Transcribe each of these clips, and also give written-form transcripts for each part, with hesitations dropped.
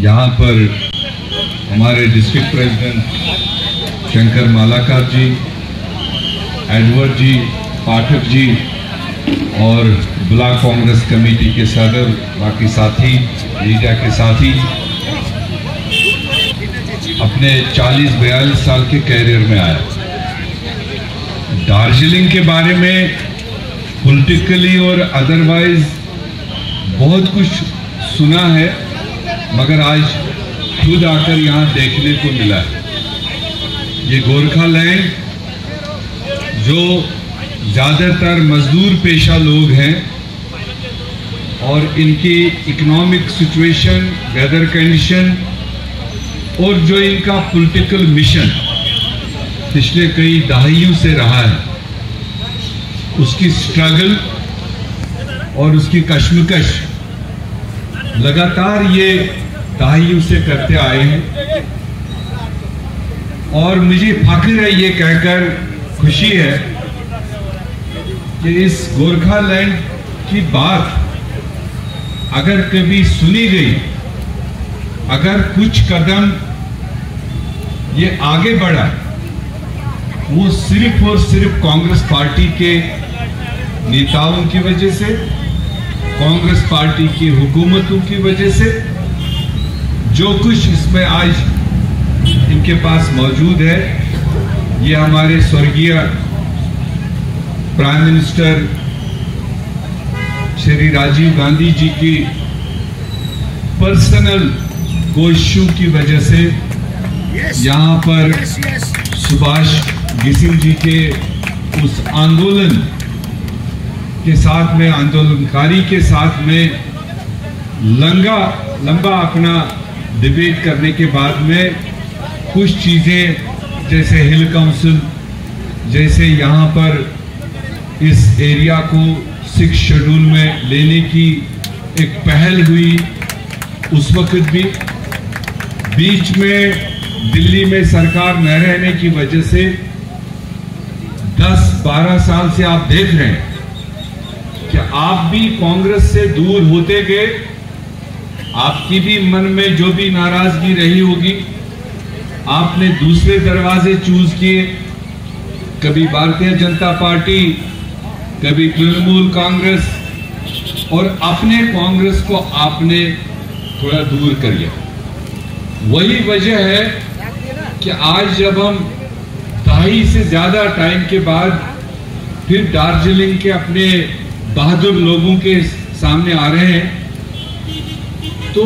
यहाँ पर हमारे डिस्ट्रिक्ट प्रेसिडेंट शंकर मालाकार जी, एडवर्ड जी, पाठक जी और ब्लॉक कांग्रेस कमेटी के सदर, बाकी साथी, मीडिया के साथी, अपने 40-42 साल के कैरियर में आया। दार्जिलिंग के बारे में पॉलिटिकली और अदरवाइज बहुत कुछ सुना है, मगर आज खुद आकर यहाँ देखने को मिला है। ये गोरखालैंड जो ज़्यादातर मजदूर पेशा लोग हैं और इनकी इकोनॉमिक सिचुएशन, वेदर कंडीशन और जो इनका पॉलिटिकल मिशन पिछले कई दहाइयों से रहा है, उसकी स्ट्रगल और उसकी कश्मकश लगातार ये दहाइयों से करते आए हैं। और मुझे फख्र है ये कहकर, खुशी है कि इस गोरखालैंड की बात अगर कभी सुनी गई, अगर कुछ कदम ये आगे बढ़ा, वो सिर्फ और सिर्फ कांग्रेस पार्टी के नेताओं की वजह से, कांग्रेस पार्टी की हुकूमतों की वजह से। जो कुछ इसमें आज इनके पास मौजूद है, ये हमारे स्वर्गीय प्राइम मिनिस्टर श्री राजीव गांधी जी की पर्सनल कोशिशों की वजह से यहाँ पर सुभाष घिसिंग जी के उस आंदोलन के साथ में, आंदोलनकारी के साथ में लंबा अपना डिबेट करने के बाद में कुछ चीज़ें जैसे हिल काउंसिल, जैसे यहाँ पर इस एरिया को 6 शेड्यूल में लेने की एक पहल हुई। उस वक्त भी बीच में दिल्ली में सरकार न रहने की वजह से 10-12 साल से आप देख रहे हैं कि आप भी कांग्रेस से दूर होते गए। आपकी भी मन में जो भी नाराजगी रही होगी, आपने दूसरे दरवाजे चूज किए, कभी भारतीय जनता पार्टी, कभी तृणमूल कांग्रेस, और अपने कांग्रेस को आपने थोड़ा दूर कर लिया। वही वजह है कि आज जब हम दहाई से ज्यादा टाइम के बाद फिर दार्जिलिंग के अपने बहादुर लोगों के सामने आ रहे हैं, तो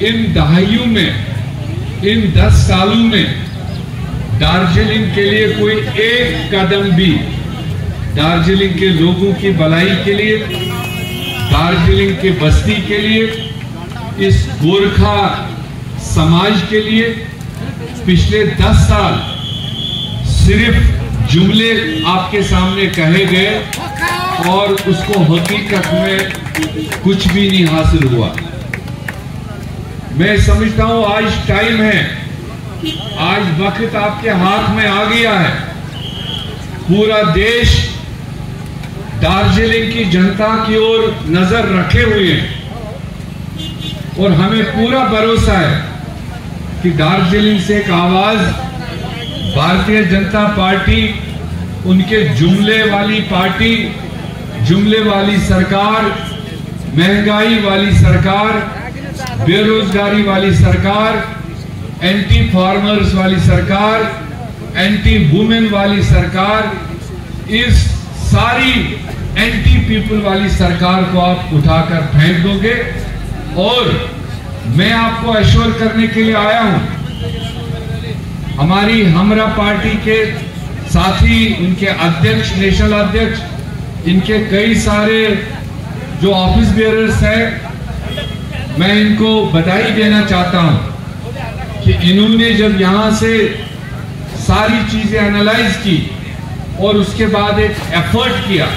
इन दहाइयों में, इन 10 सालों में दार्जिलिंग के लिए कोई एक कदम भी दार्जिलिंग के लोगों की भलाई के लिए, दार्जिलिंग के बस्ती के लिए, इस गोरखा समाज के लिए पिछले 10 साल सिर्फ जुमले आपके सामने कहे गए और उसको हकीकत में कुछ भी नहीं हासिल हुआ। मैं समझता हूं आज टाइम है, आज वक्त आपके हाथ में आ गया है। पूरा देश दार्जिलिंग की जनता की ओर नजर रखे हुए हैं और हमें पूरा भरोसा है कि दार्जिलिंग से एक आवाज भारतीय जनता पार्टी, उनके जुमले वाली पार्टी, जुमले वाली सरकार, महंगाई वाली सरकार, बेरोजगारी वाली सरकार, एंटी फार्मर्स वाली सरकार, एंटी वुमेन वाली सरकार, इस सारी एंटी पीपल वाली सरकार को आप उठाकर फेंक दोगे। और मैं आपको एश्योर करने के लिए आया हूं, हमारी हमरा पार्टी के साथी, उनके अध्यक्ष, नेशनल अध्यक्ष, इनके कई सारे जो ऑफिस बेयरर्स हैं, मैं इनको बधाई देना चाहता हूं कि इन्होंने जब यहां से सारी चीजें एनालाइज की और उसके बाद एक एफर्ट किया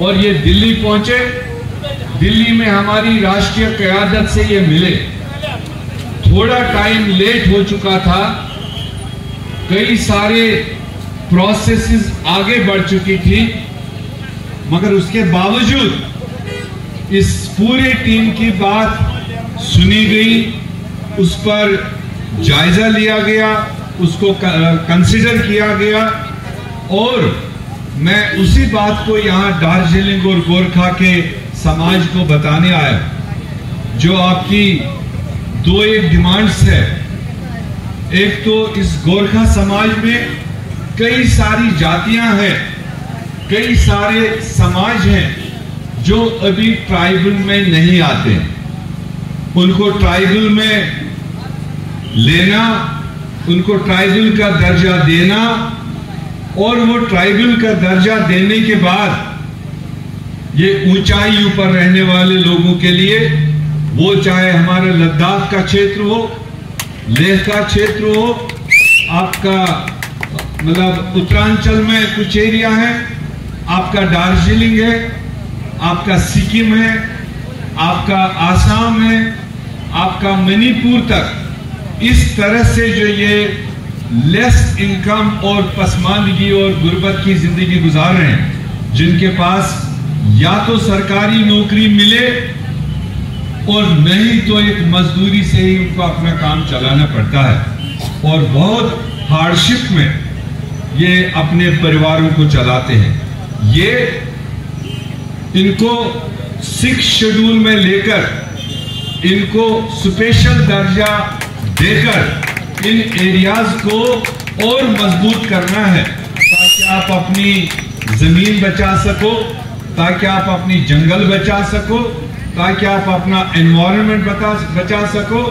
और ये दिल्ली पहुंचे। दिल्ली में हमारी राष्ट्रीय क़यादत से ये मिले। थोड़ा टाइम लेट हो चुका था, कई सारे प्रोसेसेस आगे बढ़ चुकी थी, मगर उसके बावजूद इस पूरे टीम की बात सुनी गई, उस पर जायजा लिया गया, उसको कंसीडर किया गया और मैं उसी बात को यहाँ दार्जिलिंग और गोरखा के समाज को बताने आया। जो आपकी दो एक डिमांड्स है, एक तो इस गोरखा समाज में कई सारी जातियां हैं, कई सारे समाज हैं जो अभी ट्राइबल में नहीं आते। उनको ट्राइबल में लेना, उनको ट्राइबल का दर्जा देना और वो ट्राइबल का दर्जा देने के बाद ये ऊंचाई ऊपर रहने वाले लोगों के लिए, वो चाहे हमारे लद्दाख का क्षेत्र हो, लेह का क्षेत्र हो, आपका मतलब उत्तरांचल में कुछ एरिया है, आपका दार्जिलिंग है, आपका सिक्किम है, आपका आसाम है, आपका मणिपुर तक, इस तरह से जो ये लेस इनकम और पसमानदगी और गुर्बत की जिंदगी गुजार रहे हैं, जिनके पास या तो सरकारी नौकरी मिले और नहीं तो एक मजदूरी से ही उनको अपना काम चलाना पड़ता है और बहुत हार्डशिप में ये अपने परिवारों को चलाते हैं। ये इनको 6 शेड्यूल में लेकर इनको स्पेशल दर्जा देकर इन एरियाज को और मजबूत करना है, ताकि आप अपनी जमीन बचा सको, ताकि आप अपनी जंगल बचा सको, ताकि आप अपना एनवायरनमेंट बचा सको,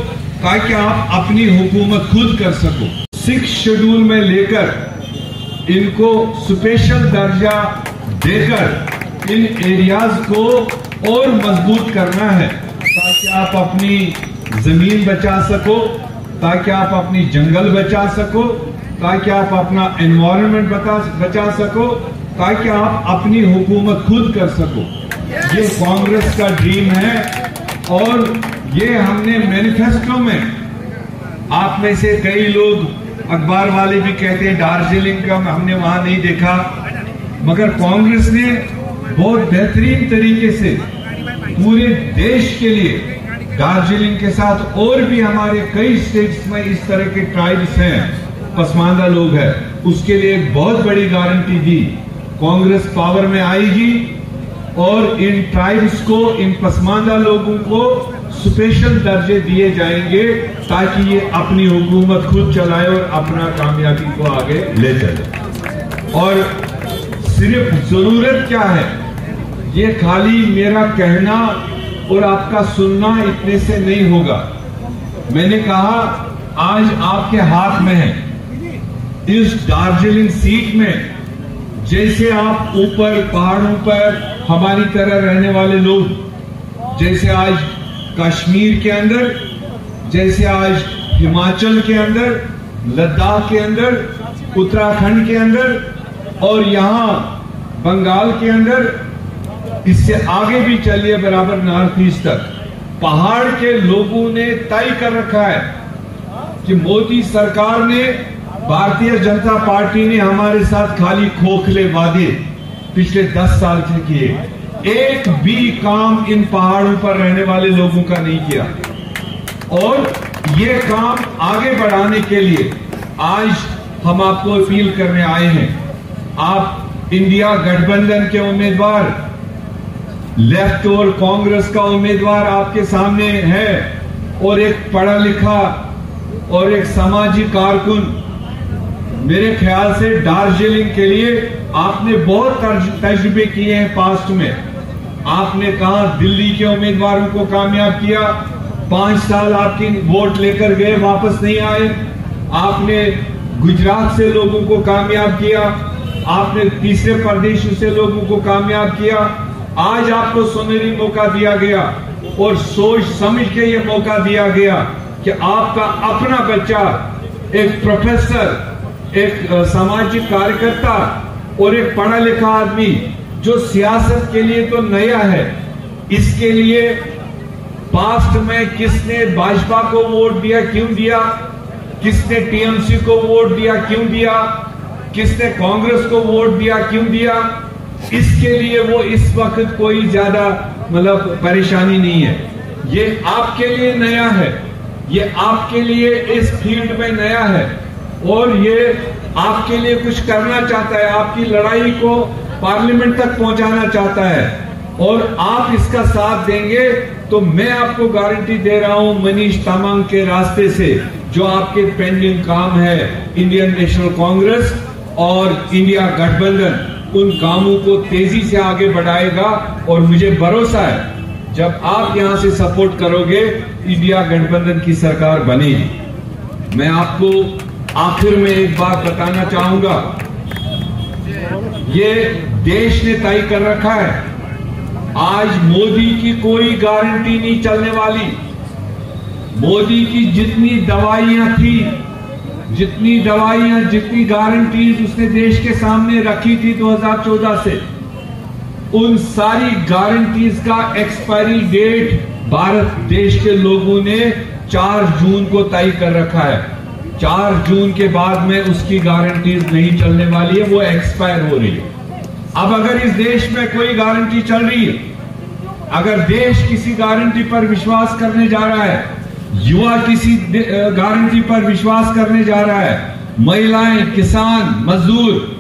ताकि आप अपनी हुकूमत खुद कर सको। 6 शेड्यूल में लेकर इनको स्पेशल दर्जा देकर इन एरियाज को और मजबूत करना है, ताकि आप अपनी जमीन बचा सको, ताकि आप अपनी जंगल बचा सको, ताकि आप अपना एनवायरनमेंट बचा सको, ताकि आप अपनी हुकूमत खुद कर सको। ये कांग्रेस का ड्रीम है और ये हमने मैनिफेस्टो में, आप में से कई लोग अखबार वाले भी कहते हैं दार्जिलिंग का हमने वहां नहीं देखा, मगर कांग्रेस ने बहुत बेहतरीन तरीके से पूरे देश के लिए दार्जिलिंग के साथ और भी हमारे कई स्टेट्स में इस तरह के ट्राइब्स हैं, पसमानदा लोग हैं, उसके लिए एक बहुत बड़ी गारंटी दी। कांग्रेस पावर में आएगी और इन ट्राइब्स को, इन पसमानदा लोगों को स्पेशल दर्जे दिए जाएंगे, ताकि ये अपनी हुकूमत खुद चलाए और अपना कामयाबी को आगे ले चले। और सिर्फ जरूरत क्या है, ये खाली मेरा कहना और आपका सुनना इतने से नहीं होगा। मैंने कहा आज आपके हाथ में है, इस दार्जिलिंग सीट में जैसे आप ऊपर पहाड़ों पर हमारी तरह रहने वाले लोग, जैसे आज कश्मीर के अंदर, जैसे आज हिमाचल के अंदर, लद्दाख के अंदर, उत्तराखंड के अंदर और यहाँ बंगाल के अंदर, इससे आगे भी चलिए बराबर नॉर्थ ईस्ट तक, पहाड़ के लोगों ने तय कर रखा है कि मोदी सरकार ने, भारतीय जनता पार्टी ने हमारे साथ खाली खोखले वादे पिछले 10 साल से किए, एक भी काम इन पहाड़ों पर रहने वाले लोगों का नहीं किया। और ये काम आगे बढ़ाने के लिए आज हम आपको अपील करने आए हैं। आप इंडिया गठबंधन के उम्मीदवार, लेफ्ट और कांग्रेस का उम्मीदवार आपके सामने है और एक पढ़ा लिखा और एक सामाजिक कारकुन। मेरे ख्याल से दार्जिलिंग के लिए आपने बहुत तजुर्बे किए हैं पास्ट में। आपने कहा दिल्ली के उम्मीदवारों को कामयाब किया, 5 साल आपकी वोट लेकर गए, वापस नहीं आए। आपने गुजरात से लोगों को कामयाब किया, आपने तीसरे प्रदेशों से लोगों को कामयाब किया। आज आपको सुनहरी मौका दिया गया और सोच समझ के ये मौका दिया गया कि आपका अपना बच्चा एक प्रोफेसर, एक सामाजिक कार्यकर्ता और एक पढ़ा लिखा आदमी जो सियासत के लिए तो नया है, इसके लिए पास्ट में किसने भाजपा को वोट दिया, क्यों दिया, किसने टीएमसी को वोट दिया, क्यों दिया, किसने कांग्रेस को वोट दिया, क्यों दिया, इसके लिए वो इस वक्त कोई ज्यादा मतलब परेशानी नहीं है। ये आपके लिए नया है ये आपके लिए इस फील्ड में नया है और ये आपके लिए कुछ करना चाहता है, आपकी लड़ाई को पार्लियामेंट तक पहुंचाना चाहता है और आप इसका साथ देंगे तो मैं आपको गारंटी दे रहा हूं मनीष तामांग के रास्ते से जो आपके पेंडिंग काम है, इंडियन नेशनल कांग्रेस और इंडिया गठबंधन उन कामों को तेजी से आगे बढ़ाएगा और मुझे भरोसा है जब आप यहां से सपोर्ट करोगे इंडिया गठबंधन की सरकार बनेगी। मैं आपको आखिर में एक बात बताना चाहूंगा, ये देश ने तय कर रखा है, आज मोदी की कोई गारंटी नहीं चलने वाली। मोदी की जितनी दवाइयां थी, जितनी गारंटीज उसने देश के सामने रखी थी 2014 से, उन सारी गारंटीज का एक्सपायरी डेट भारत देश के लोगों ने 4 जून को तय कर रखा है। 4 जून के बाद में उसकी गारंटीज नहीं चलने वाली है, वो एक्सपायर हो रही है। अब अगर इस देश में कोई गारंटी चल रही है, अगर देश किसी गारंटी पर विश्वास करने जा रहा है, युवा किसी गारंटी पर विश्वास करने जा रहा है, महिलाएं, किसान, मजदूर,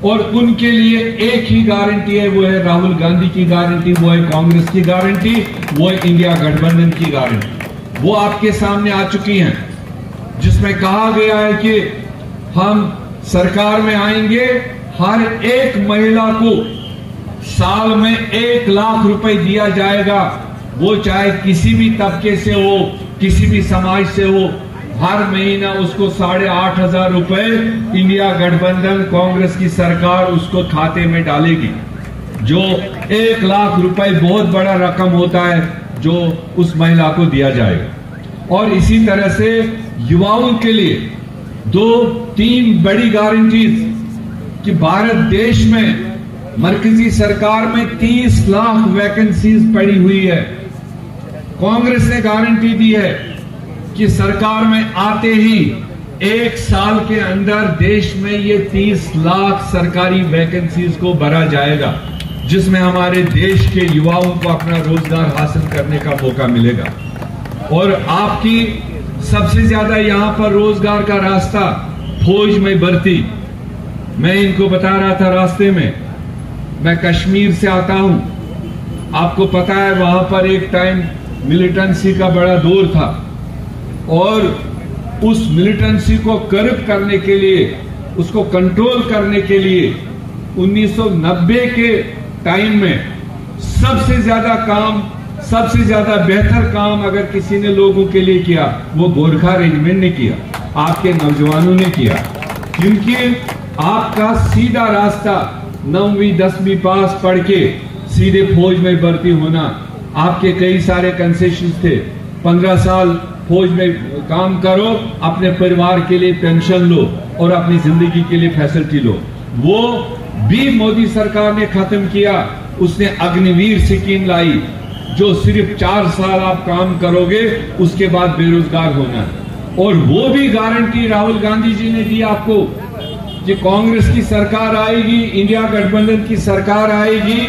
और उनके लिए एक ही गारंटी है, वो है राहुल गांधी की गारंटी, वो है कांग्रेस की गारंटी, वो है इंडिया गठबंधन की गारंटी। वो आपके सामने आ चुकी हैं जिसमें कहा गया है कि हम सरकार में आएंगे, हर एक महिला को साल में 1 लाख रुपए दिया जाएगा, वो चाहे किसी भी तबके से हो, किसी भी समाज से हो, हर महीना उसको 8,500 रुपए इंडिया गठबंधन कांग्रेस की सरकार उसको खाते में डालेगी। जो 1 लाख रुपए बहुत बड़ा रकम होता है जो उस महिला को दिया जाएगा। और इसी तरह से युवाओं के लिए 2-3 बड़ी गारंटीज कि भारत देश में मरकजी सरकार में 30 लाख वैकेंसीज पड़ी हुई है। कांग्रेस ने गारंटी दी है कि सरकार में आते ही 1 साल के अंदर देश में ये 30 लाख सरकारी वैकेंसीज को भरा जाएगा, जिसमें हमारे देश के युवाओं को अपना रोजगार हासिल करने का मौका मिलेगा। और आपकी सबसे ज्यादा यहां पर रोजगार का रास्ता फौज में भर्ती। मैं इनको बता रहा था रास्ते में, मैं कश्मीर से आता हूं, आपको पता है वहां पर एक टाइम मिलिटेंसी का बड़ा दौर था और उस मिलिटेंसी को कर्ब करने के लिए, उसको कंट्रोल करने के लिए 1990 के टाइम में सबसे ज्यादा बेहतर काम अगर किसी ने लोगों के लिए किया वो गोरखा रेजिमेंट ने किया, आपके नौजवानों ने किया। क्योंकि आपका सीधा रास्ता 9वीं 10वीं पास पढ़ के सीधे फौज में भर्ती होना, आपके कई सारे कंसेशन थे। 15 साल फौज में काम करो, अपने परिवार के लिए पेंशन लो और अपनी जिंदगी के लिए फैसिलिटी लो। वो भी मोदी सरकार ने खत्म किया। उसने अग्निवीर स्कीम लाई जो सिर्फ 4 साल आप काम करोगे उसके बाद बेरोजगार होना। और वो भी गारंटी राहुल गांधी जी ने दी आपको कि कांग्रेस की सरकार आएगी, इंडिया गठबंधन की सरकार आएगी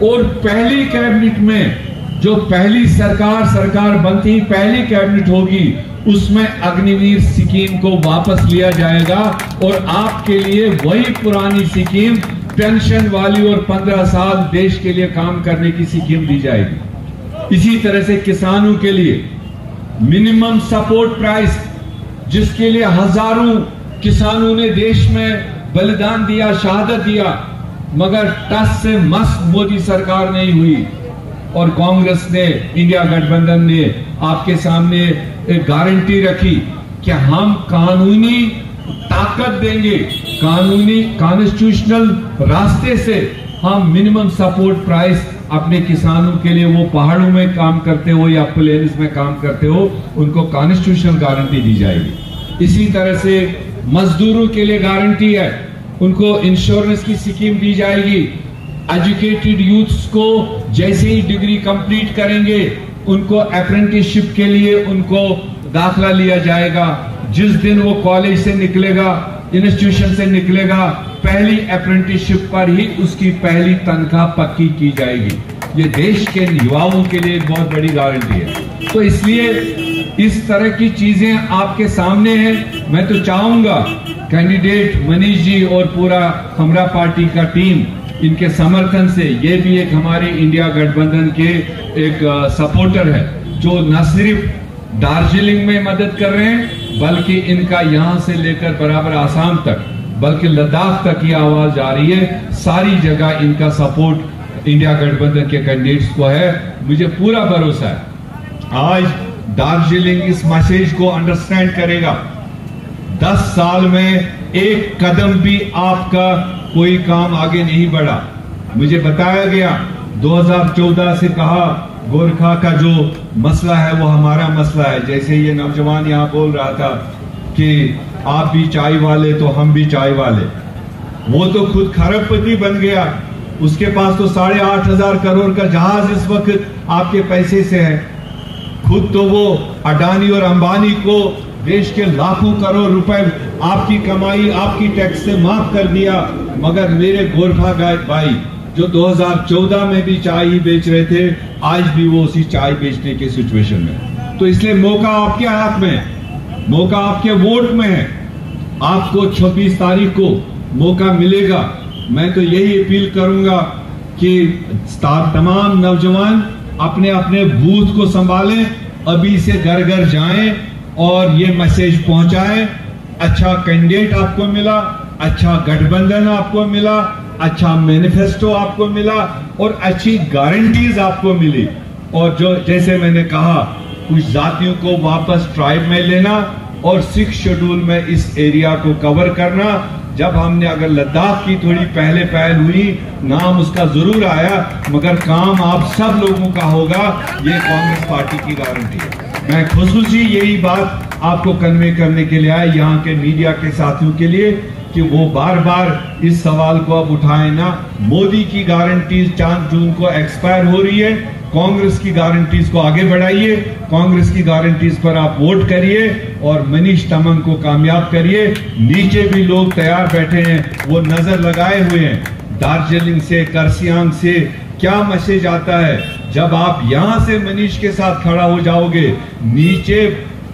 और पहली कैबिनेट में जो पहली सरकार बनती पहली कैबिनेट होगी उसमें अग्निवीर स्कीम को वापस लिया जाएगा और आपके लिए वही पुरानी स्कीम पेंशन वाली और 15 साल देश के लिए काम करने की स्कीम दी जाएगी। इसी तरह से किसानों के लिए मिनिमम सपोर्ट प्राइस, जिसके लिए हजारों किसानों ने देश में बलिदान दिया, शहादत दिया, मगर टस से मस मोदी सरकार नहीं हुई। और कांग्रेस ने, इंडिया गठबंधन ने आपके सामने एक गारंटी रखी कि हम कानूनी ताकत देंगे, कानूनी कॉन्स्टिट्यूशनल रास्ते से हम मिनिमम सपोर्ट प्राइस अपने किसानों के लिए, वो पहाड़ों में काम करते हो या प्लेन्स में काम करते हो, उनको कॉन्स्टिट्यूशनल गारंटी दी जाएगी। इसी तरह से मजदूरों के लिए गारंटी है, उनको इंश्योरेंस की स्कीम दी जाएगी। एजुकेटेड यूथ्स को जैसे ही डिग्री कंप्लीट करेंगे उनको अप्रेंटिसशिप के लिए उनको दाखिला लिया जाएगा। जिस दिन वो कॉलेज से निकलेगा, इंस्टीट्यूशन से निकलेगा, पहली अप्रेंटिसशिप पर ही उसकी पहली तनख्वाह पक्की की जाएगी। ये देश के युवाओं के लिए एक बहुत बड़ी गारंटी है। तो इसलिए इस तरह की चीजें आपके सामने हैं। मैं तो चाहूंगा कैंडिडेट मनीष जी और पूरा हमरा पार्टी का टीम, इनके समर्थन से, ये भी एक हमारे इंडिया गठबंधन के एक सपोर्टर है जो न सिर्फ दार्जिलिंग में मदद कर रहे हैं बल्कि इनका यहां से लेकर बराबर आसाम तक, बल्कि लद्दाख तक ये आवाज जा रही है। सारी जगह इनका सपोर्ट इंडिया गठबंधन के कैंडिडेट्स को है। मुझे पूरा भरोसा है आज दार्जिलिंग इस मैसेज को अंडरस्टैंड करेगा। 10 साल में एक कदम भी आपका कोई काम आगे नहीं बढ़ा। मुझे बताया गया 2014 से कहा गोरखा का जो मसला है वो हमारा मसला है। जैसे ये नौजवान यहां बोल रहा था कि आप भी चाय वाले तो हम भी चाय वाले, वो तो खुद खरबपति बन गया। उसके पास तो 8,500 करोड़ का जहाज इस वक्त आपके पैसे से है। खुद तो वो अडानी और अंबानी को देश के लाखों करोड़ रुपए आपकी कमाई, आपकी टैक्स से माफ कर दिया। मगर मेरे गोरखा भाई जो 2014 में भी चाय ही बेच रहे थे, आज भी वो उसी चाय बेचने के सिचुएशन में। तो इसलिए मौका आपके हाथ में है, मौका आपके वोट में है। आपको 26 तारीख को मौका मिलेगा। मैं तो यही अपील करूंगा कि तमाम नौजवान अपने अपने बूथ को संभालें, अभी से घर घर जाएं और ये मैसेज पहुंचाएं। अच्छा कैंडिडेट आपको मिला, अच्छा गठबंधन आपको मिला, अच्छा मैनिफेस्टो आपको मिला और अच्छी गारंटीज आपको मिली। और जो जैसे मैंने कहा, कुछ जातियों को वापस ट्राइब में लेना और 6 शेड्यूल में इस एरिया को कवर करना। जब हमने अगर लद्दाख की थोड़ी पहले पहल हुई, नाम उसका जरूर आया, मगर काम आप सब लोगों का होगा, ये कांग्रेस पार्टी की गारंटी है। मैं खुशी यही बात आपको कन्वे करने के लिए आया, यहाँ के मीडिया के साथियों के लिए, कि वो बार बार इस सवाल को अब उठाए ना। मोदी की गारंटीज 4 जून को एक्सपायर हो रही है, कांग्रेस की गारंटीज को आगे बढ़ाइए, कांग्रेस की गारंटीज पर आप वोट करिए और मनीष तमंग को कामयाब करिए। नीचे भी लोग तैयार बैठे हैं, वो नजर लगाए हुए हैं। दार्जिलिंग से, करसियांग से क्या मैसेज आता है। जब आप यहां से मनीष के साथ खड़ा हो जाओगे, नीचे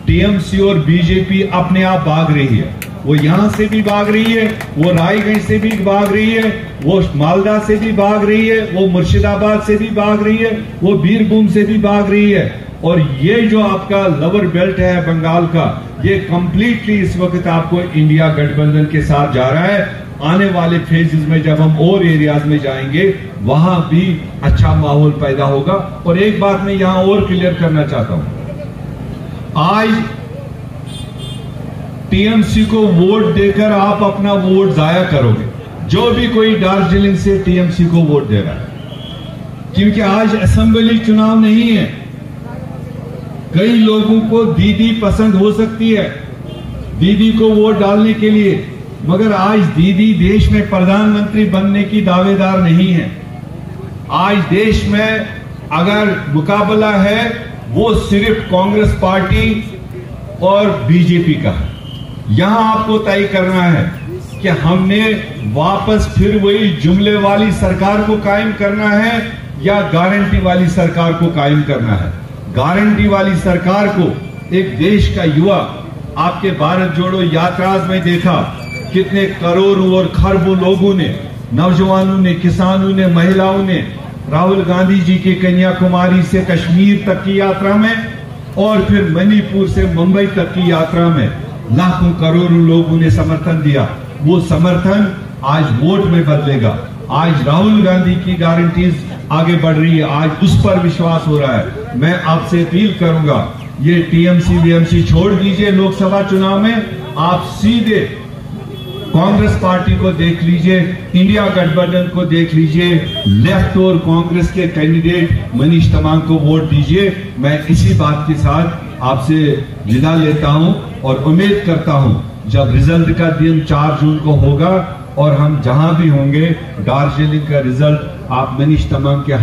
टीएमसी और बीजेपी अपने आप भाग रही है। वो यहां से भी भाग रही है, वो रायगंज से भी भाग रही है, वो मालदा से भी भाग रही है, वो मुर्शिदाबाद से भी भाग रही है, वो बीरभूम से भी भाग रही है। और ये जो आपका लोअर बेल्ट है बंगाल का, ये कंप्लीटली इस वक्त आपको इंडिया गठबंधन के साथ जा रहा है। आने वाले फेजेस में जब हम और एरियाज में जाएंगे, वहां भी अच्छा माहौल पैदा होगा। और एक बात मैं यहां और क्लियर करना चाहता हूं, आज टीएमसी को वोट देकर आप अपना वोट जाया करोगे, जो भी कोई दार्जिलिंग से टीएमसी को वोट दे रहा है, क्योंकि आज असेंबली चुनाव नहीं है। कई लोगों को दीदी पसंद हो सकती है, दीदी को वोट डालने के लिए, मगर आज दीदी देश में प्रधानमंत्री बनने की दावेदार नहीं है। आज देश में अगर मुकाबला है, वो सिर्फ कांग्रेस पार्टी और बीजेपी का है। यहां आपको तय करना है कि हमने वापस फिर वही जुमले वाली सरकार को कायम करना है या गारंटी वाली सरकार को कायम करना है। गारंटी वाली सरकार को एक देश का युवा, आपके भारत जोड़ो यात्राज में देखा कितने करोड़ों और खरबों लोगों ने, नौजवानों ने, किसानों ने, महिलाओं ने राहुल गांधी जी की कन्याकुमारी से कश्मीर तक की यात्रा में और फिर मणिपुर से मुंबई तक की यात्रा में लाखों करोड़ों लोगों ने समर्थन दिया। वो समर्थन आज वोट में बदलेगा। आज राहुल गांधी की गारंटीज आगे बढ़ रही है, आज उस पर विश्वास हो रहा है। मैं आपसे अपील करूंगा, ये टीएमसी वीएमसी छोड़ दीजिए लोकसभा चुनाव में, आप सीधे कांग्रेस पार्टी को देख लीजिए, इंडिया गठबंधन को देख लीजिए, लेफ्ट और कांग्रेस के कैंडिडेट मनीष तमांग को वोट दीजिए। मैं इसी बात के साथ आपसे विदा लेता हूं और उम्मीद करता हूं जब रिजल्ट का दिन 4 जून को होगा और हम जहां भी होंगे, दार्जिलिंग का रिजल्ट आप मनीष तमांग के